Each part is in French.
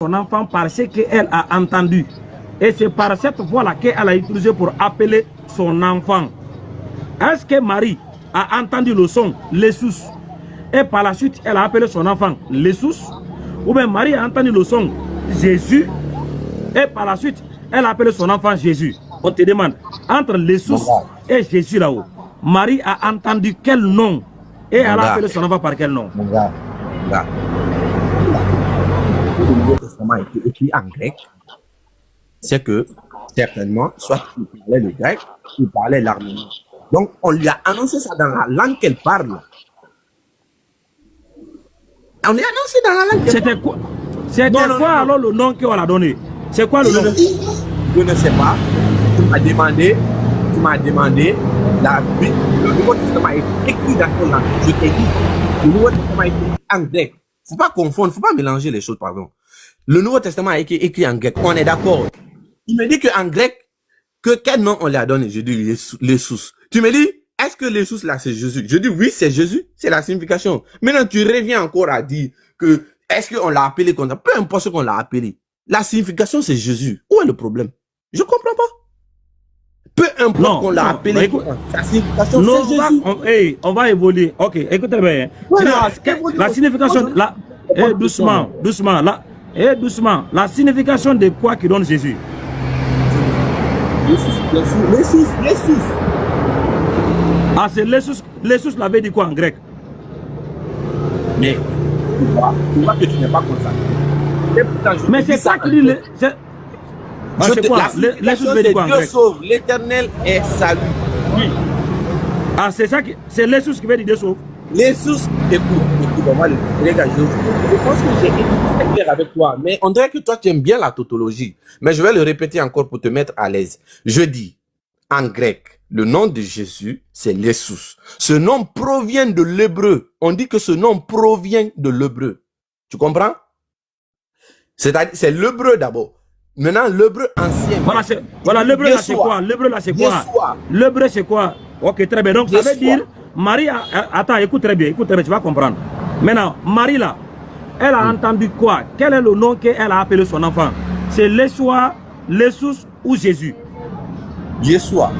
son enfant par ce qu'elle a entendu. Et c'est par cette voie-là qu'elle a utilisé pour appeler son enfant. Est-ce que Marie a entendu le son, Jésus, et par la suite, elle a appelé son enfant Jésus? Ou bien Marie a entendu le son, Jésus, et par la suite, elle a appelé son enfant Jésus? On te demande, entre Jésus et Jésus là-haut, Marie a entendu quel nom? Et elle a appelé son enfant par quel nom? Mon gars, le Nouveau Testament a été écrit en grec, c'est que certainement, soit il parlait le grec, il parlait l'arménien. Donc, on lui a annoncé ça dans la langue qu'elle parle. On lui a annoncé dans la langue qu'elle parle. C'était quoi alors le nom qu'on a donné? C'est quoi le nom? Je ne sais pas. Tu m'as demandé, la Bible, le Nouveau Testament est écrit dans quelle langue? Je t'ai dit, le Nouveau Testament est écrit en grec. Faut pas confondre, faut pas mélanger les choses, pardon. Le Nouveau Testament est écrit en grec, on est d'accord. Il me dit qu'en grec, quel nom on lui a donné? Je dis Jésus. Tu me dis, est-ce que Jésus là c'est Jésus? Je dis oui, c'est Jésus, c'est la signification. Maintenant, tu reviens encore à dire que est-ce qu'on l'a appelé comme ça? Peu importe ce qu'on l'a appelé. La signification c'est Jésus. Où est le problème? Je comprends pas. Peu importe qu'on l'a appelé, la signification c'est Jésus. On va évoluer. Ok, écoutez bien. Voilà, la signification, doucement. La signification de quoi qui donne Jésus? Jésus. Ah, c'est Jésus. Jésus l'avait dit quoi en grec? Mais, tu vois que tu n'es pas consacré. Mais c'est ça qui dit... C'est quoi? Jésus veut dire quoi en grec? Dieu sauve, l'éternel est salut. Oui. Ah, c'est ça qui... C'est Jésus qui veut dire Dieu sauve? Jésus, écoute, on va le dire, je pense que j'ai été clair avec toi, mais on dirait que toi, tu aimes bien la tautologie. Mais je vais le répéter encore pour te mettre à l'aise. Je dis, en grec, le nom de Jésus, c'est Jésus. Ce nom provient de l'hébreu. On dit que ce nom provient de l'hébreu. Tu comprends? C'est-à-dire, c'est l'hébreu d'abord. Maintenant, l'hébreu ancien. Voilà, l'hébreu là, c'est quoi? L'hébreu là, c'est quoi? L'hébreu, c'est quoi? Ok, très bien. Donc, ça veut dire, Marie, attends, écoute très bien, tu vas comprendre. Maintenant, Marie là, elle a entendu quoi? Quel est le nom qu'elle a appelé son enfant? C'est Yeshua, Jésus ou Jésus? Yeshua.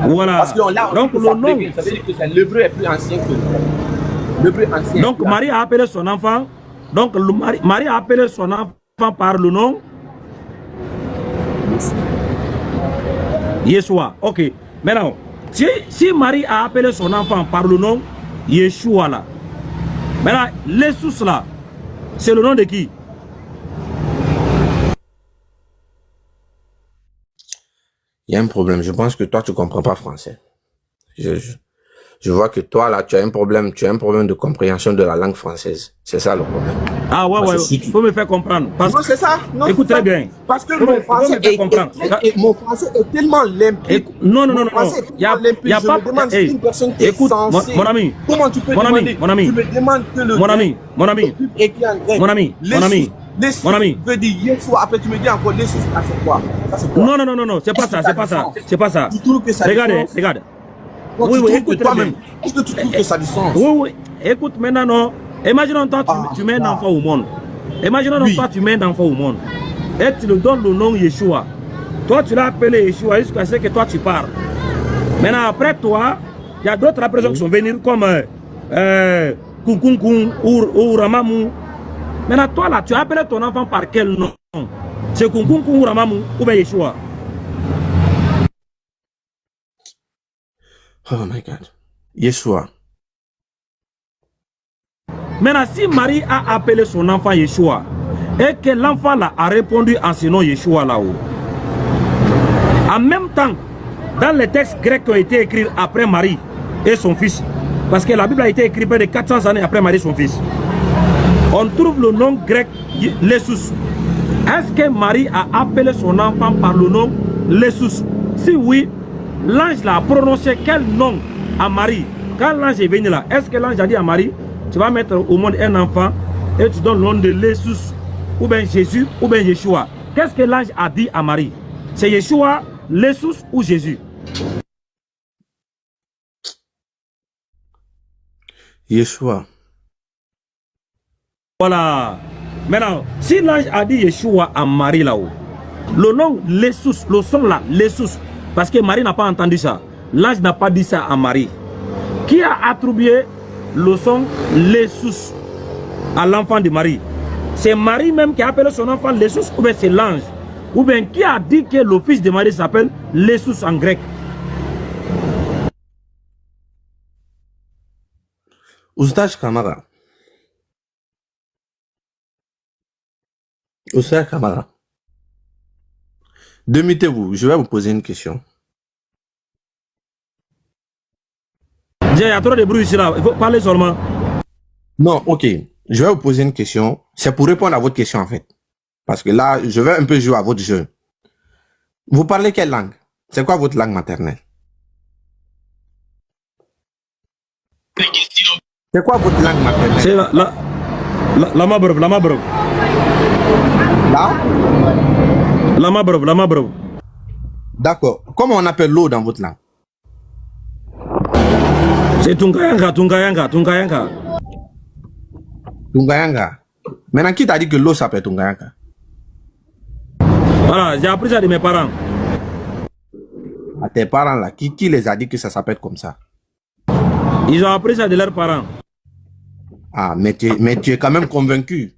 Voilà. Parce qu'on l'a, donc le nom, ça veut dire que l'hébreu est plus ancien que l'hébreu ancien. Donc Marie a appelé son enfant. Donc Marie a appelé son enfant par le nom Yeshua. Ok. Maintenant, si Marie a appelé son enfant par le nom Yeshua là, maintenant Jésus là, c'est le nom de qui? Il y a un problème. Je pense que toi, tu comprends pas français. Je vois que toi, là, tu as un problème de compréhension de la langue française. C'est ça le problème. Ah ouais, il faut me faire comprendre. Non, c'est ça. Non, écoute très bien. Parce que mon français est tellement limpide. Non. Il y a pas... une personne qui écoute, est censée. mon ami. Comment tu peux demander? Mon ami. Tu me demandes que le... Mon ami. veut dire Yeshua. Après, tu me dis encore Yeshua, c'est quoi? Non, c'est pas ça. Tu trouves que ça Regarde. Oui, écoute toi-même. Est-ce que tu trouves que ça a du sens? Oui. Écoute maintenant, non. Imaginons toi, tu mets un enfant au monde. Tu mets un enfant au monde. Et tu lui donnes le nom Yeshua. Toi, tu l'as appelé Yeshua jusqu'à ce que toi, tu parles. Maintenant, après toi, il y a d'autres personnes qui sont venues comme Kunkunkun ou Ramamou. Maintenant, toi, là, tu as appelé ton enfant par quel nom? C'est Kunkunkun ou Ramamou ou bien Yeshua? Oh my God. Yeshua. Maintenant, si Marie a appelé son enfant Yeshua et que l'enfant là a répondu en ce nom Yeshua là-haut, en même temps, dans les textes grecs qui ont été écrits après Marie et son fils, parce que la Bible a été écrite près de 400 années après Marie et son fils, on trouve le nom grec Jésus. Est-ce que Marie a appelé son enfant par le nom Jésus? Si oui, l'ange l'a prononcé quel nom à Marie? Quand l'ange est venu là, est-ce que l'ange a dit à Marie, tu vas mettre au monde un enfant et tu donnes le nom de Jésus, ou bien Jésus, ou bien Yeshua? Qu'est-ce que l'ange a dit à Marie? C'est Yeshua, Jésus ou Jésus? Yeshua. Voilà. Maintenant, si l'ange a dit Yeshua à Marie là-haut, le nom Lessus, le son là, Lessus, parce que Marie n'a pas entendu ça. L'ange n'a pas dit ça à Marie. Qui a attribué le son Lessus à l'enfant de Marie? C'est Marie même qui a appelé son enfant Lessus, ou bien c'est l'ange? Ou bien qui a dit que le fils de Marie s'appelle Lessus en grec? Oustaz Kamara. Oustaz Kamara. Demettez-vous, je vais vous poser une question. Il y a trop de bruit ici là, il faut parler seulement. Non, ok. Je vais vous poser une question. C'est pour répondre à votre question en fait. Parce que là, je vais un peu jouer à votre jeu. Vous parlez quelle langue? C'est quoi votre langue maternelle? C'est quoi votre langue maternelle? C'est la Mabrov, la Mabrov. Là? La Mabrov, la Mabrov. D'accord. Comment on appelle l'eau dans votre langue? C'est Tungayanga, Tungayanga, Tungayanga. Tungayanga. Maintenant, qui t'a dit que l'eau s'appelle Tungayanga? Voilà, j'ai appris ça de mes parents. À tes parents là, qui les a dit que ça s'appelle comme ça? Ils ont appris ça de leurs parents. Ah, mais tu es quand même convaincu.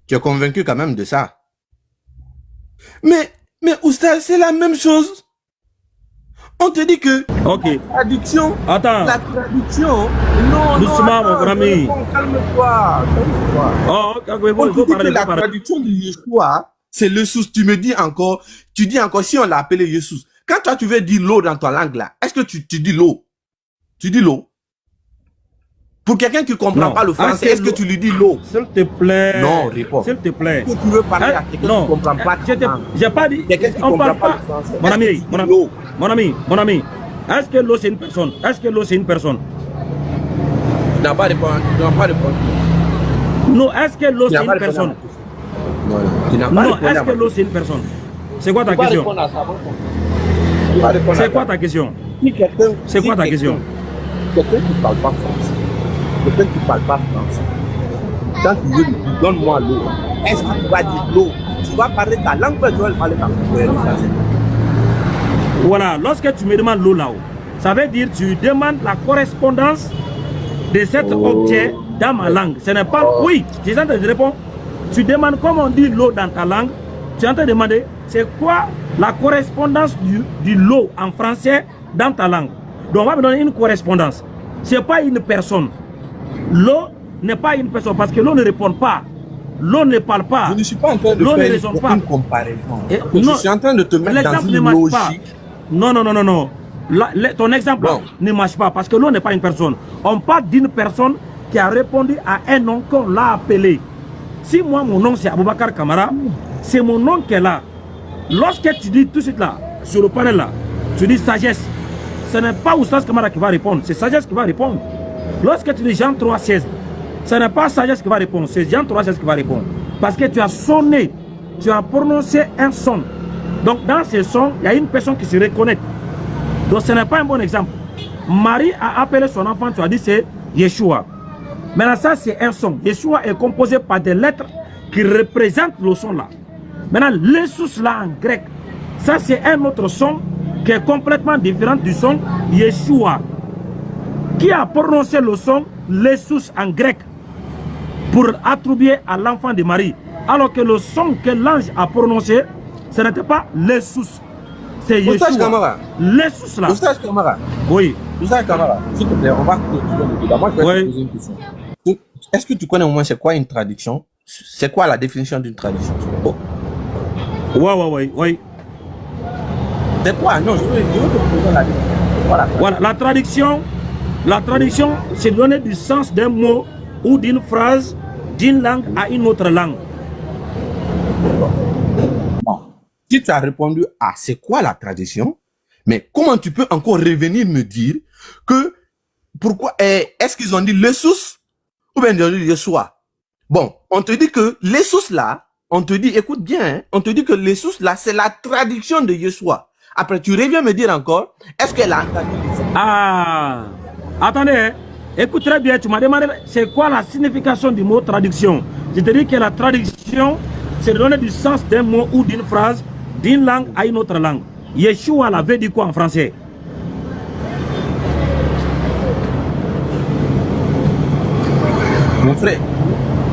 Tu es convaincu quand même de ça. Mais Oustaz, c'est la même chose. On te dit que Ok. la traduction. Attends. La traduction. Non, Doucement, non, mon ami. Calme-toi. Calme-toi. Oh, ok, On te dit que la parler. traduction de Yeshua, c'est le sous. Tu me dis encore, tu dis encore si on l'a appelé Yeshua. Quand toi tu veux dire l'eau dans ta langue là, est-ce que tu dis l'eau? Tu dis l'eau? Pour quelqu'un qui ne comprend Non. pas le français, est-ce que tu lui dis l'eau? S'il te plaît. Non, réponds. S'il te plaît. Est-ce que tu veux parler Hein? à quelqu'un qui Non. ne comprend pas ta langue? J'ai pas dit. Quelqu'un qui On comprend parle pas pas. le français. Mon Est-ce ami, que tu dis mon ami, l'eau? mon ami, mon ami. Est-ce que l'eau c'est une personne? Est-ce que l'eau c'est une personne? Tu n'as pas répondu. Tu n'as pas répondu. Non, est-ce que l'eau Tu c'est n'as une pas répondu à personne? ma question. Non, tu n'as pas Non, répondu à est-ce ma que l'eau question. c'est une personne? C'est quoi ta Tu vas question? répondre à ça. Tu vas répondre à C'est ça. quoi ta question? Si quelqu'un- C'est si quoi ta quelqu'un- question? Quelqu'un qui ne parle pas français. Quelqu'un qui ne parle pas français. Quand tu veux lui dire, donne-moi l'eau. Est-ce que tu vas dire l'eau? Tu vas parler ta langue, tu vas parler ta français. Voilà, lorsque tu me demandes l'eau là-haut, ça veut dire que tu demandes la correspondance de cet objet dans ma langue. Ce n'est pas... Oui, j'ai en train de répondre. Tu demandes comment on dit l'eau dans ta langue. Tu es en train de demander, c'est quoi la correspondance du l'eau en français dans ta langue. Donc on va me donner une correspondance. Ce n'est pas une personne. L'eau n'est pas une personne parce que l'eau ne répond pas. L'eau ne parle pas. Je ne suis pas en train de L'eau ne faire raisonne pas. une comparaison. Et- Je non, suis en train de te mettre dans l'exemple une ne marche pas. logique. Non, non, non, non, non. Ton exemple Bon. ne marche pas parce que l'eau n'est pas une personne. On parle d'une personne qui a répondu à un nom qu'on l'a appelé. Si moi, mon nom c'est Aboubakar Kamara, c'est mon nom qu'elle a. Lorsque tu dis tout de suite là, sur le panel là, tu dis sagesse, ce n'est pas Oustaz Kamara qui va répondre, c'est sagesse qui va répondre. Lorsque tu dis Jean 3,16, ce n'est pas sagesse qui va répondre, c'est Jean 3,16 qui va répondre. Parce que tu as sonné, tu as prononcé un son. Donc dans ce son, il y a une personne qui se reconnaît. Donc ce n'est pas un bon exemple. Marie a appelé son enfant, tu as dit c'est Yeshua. Maintenant ça c'est un son. Yeshua est composé par des lettres qui représentent le son là. Maintenant l'Essus là en grec, ça c'est un autre son qui est complètement différent du son Yeshua. Qui a prononcé le son l'Essus en grec pour attribuer à l'enfant de Marie. Alors que le son que l'ange a prononcé, ce n'était pas l'Essus. C'est Oustaz Yeshua. Kamara. L'Essus là. Oustaz Kamara. Oui. Oustaz Kamara, s'il te plaît, on va continuer le débat. Moi, je vais Oui. te poser une question. Est-ce que tu connais au moins c'est quoi une traduction? C'est quoi la définition d'une traduction? Oh. Oui. C'est quoi? Non, je veux te poser la définition. Voilà. Voilà, la traduction, c'est donner du sens d'un mot ou d'une phrase d'une langue à une autre langue. Bon. Si tu as répondu à c'est quoi la tradition, mais comment tu peux encore revenir me dire que pourquoi est-ce qu'ils ont dit l'Essus ou bien ils ont dit Yeshua? Bon, on te dit que l'Essus là, on te dit, écoute bien, hein, on te dit que l'Essus là, c'est la traduction de Yeshua. Après, tu reviens me dire encore, est-ce qu'elle a entendu? Ah, attendez, hein. Écoute très bien, tu m'as demandé c'est quoi la signification du mot traduction. Je te dis que la traduction, c'est donner du sens d'un mot ou d'une phrase d'une langue à une autre langue. Yeshua l'avait dit quoi en français? Mon frère,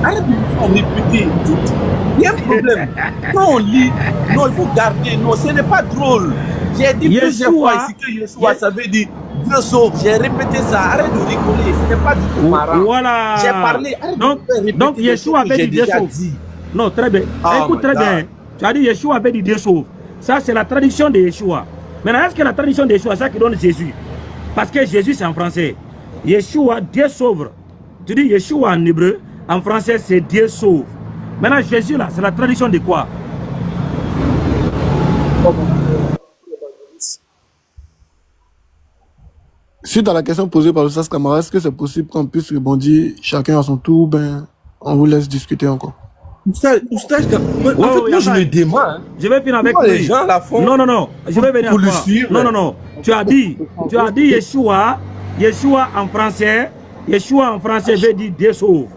arrête de nous faire répéter. Il y a un problème. Quand on lit, non, il faut garder. Non, ce n'est pas drôle. J'ai dit plusieurs fois ici que Yeshua, ça veut dire Dieu sauve. J'ai répété ça. Arrête de rigoler. Ce n'est pas du tout marrant. Voilà. J'ai parlé. Arrête donc Yeshua avait dit Dieu sauve. Non, très bien. Écoute très bien. Tu as dit Yeshua avait dit Dieu sauve. Ça, c'est la traduction de Yeshua. Maintenant, est-ce que la traduction de Yeshua, c'est ça qui donne Jésus? Parce que Jésus, c'est en français. Yeshua, Dieu sauve. Tu dis Yeshua en hébreu, en français, c'est Dieu sauve. Maintenant, Jésus, là, c'est la traduction de quoi? Suite à la question posée par le SAS Camara, est-ce que c'est possible qu'on puisse rebondir chacun à son tour? Ben, on vous laisse discuter encore. En fait, moi, je le demande. Je vais finir avec lui. Les gens la font. Non. Je vais venir pour le suivre. Non. Tu as dit Yeshua en français. Yeshua en français veut dire Dieu sauve.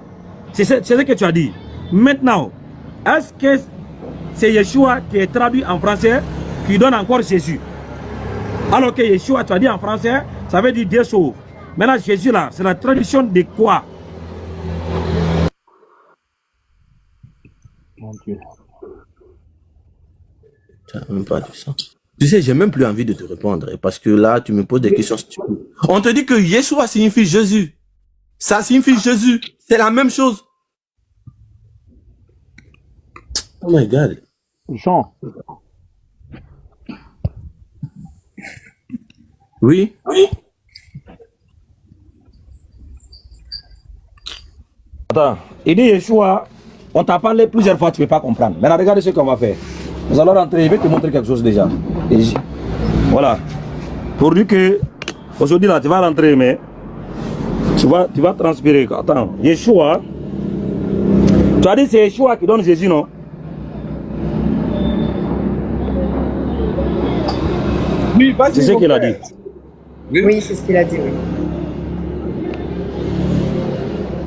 C'est ce que tu as dit. Maintenant, est-ce que c'est Yeshua qui est traduit en français qui donne encore Jésus? Alors que Yeshua, tu as dit en français, ça veut dire Dieu sauve. Maintenant, Jésus là, c'est la traduction de quoi? Mon Dieu. Tu n'as même pas dit ça. Tu sais, j'ai même plus envie de te répondre parce que là, tu me poses des questions stupides. On te dit que Yeshua signifie Jésus. Ça signifie Jésus. C'est la même chose. Oh my God. Jean. Oui. Attends, il dit Yeshua, on t'a parlé plusieurs fois, tu ne peux pas comprendre. Maintenant, regardez ce qu'on va faire. Nous allons rentrer, je vais te montrer quelque chose déjà. Voilà. Pour dire que, aujourd'hui là, tu vas rentrer, mais tu vas transpirer. Attends, Yeshua, tu as dit c'est Yeshua qui donne Jésus, non? Oui, c'est ce qu'il a dit. Oui, c'est ce qu'il a dit, oui.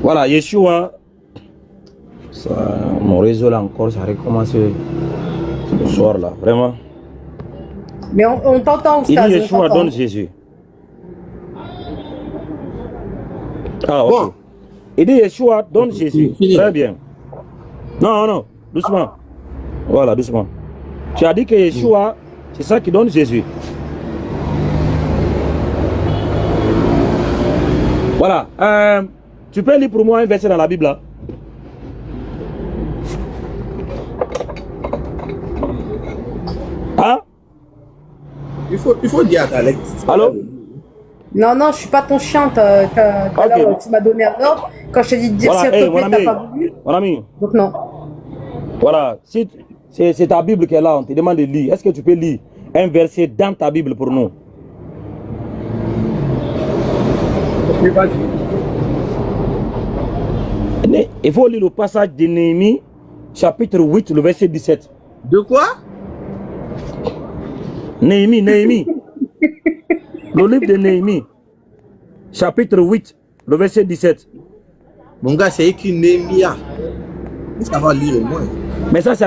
Voilà, Yeshua, ça, mon réseau là encore, ça a recommencé ce soir là, vraiment. Mais on t'entend aussi. Il dit Yeshua donne Jésus. Ah, ok. Bon. Il dit Yeshua donne Jésus. Très bien. Non, doucement. Voilà, doucement. Tu as dit que Yeshua, c'est ça qui donne Jésus. Voilà. Tu peux lire pour moi un verset dans la Bible là? Hein? Il faut dire à Alex. Allô? Non, je suis pas ton chien. Alors, tu m'as donné un ordre. Quand je t'ai dit de dire voilà, s'il te plaît, t'as pas voulu. Mon ami. Donc non. Voilà. Si c'est ta Bible qui est là, on te demande de lire. Est-ce que tu peux lire un verset dans ta Bible pour nous? Il faut lire le passage de Néhémie, chapitre 8, le verset 17. De quoi? Néhémie. Le livre de Néhémie, chapitre 8, le verset 17. Mon gars, c'est écrit Néhémia. Ça va lire au moins. Mais ça, c'est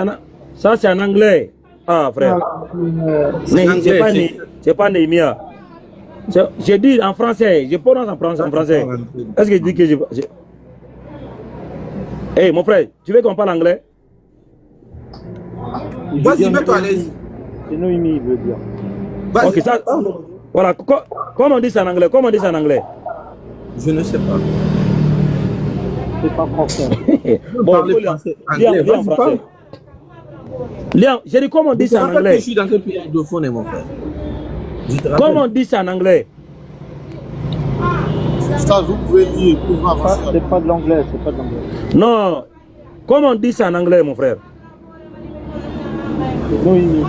en anglais. Ah, frère. C'est pas Néhémia. J'ai dit en français. Je prononce en français. Est-ce que je dis que je... Hey, mon frère, tu veux qu'on parle anglais? Vas-y, mets-toi à l'aise. C'est Noémie, veut dire. Ok, ça... Voilà, comment on dit ça en anglais? Je ne sais pas. C'est pas français. Bon, lis en français. J'ai dit comment on dit ça en anglais? Je suis dans quel pays anglophone, mon frère? Comment on dit ça en anglais? Ça, vous pouvez lire pour voir. C'est pas de l'anglais, Non. Comment on dit ça en anglais, mon frère? C'est Noémie.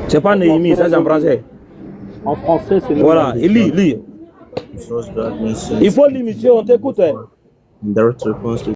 C'est pas Néhémie, ça c'est en français. En français, c'est Noémie. Voilà, il lit. Il faut lire, monsieur, on t'écoute. Direct response to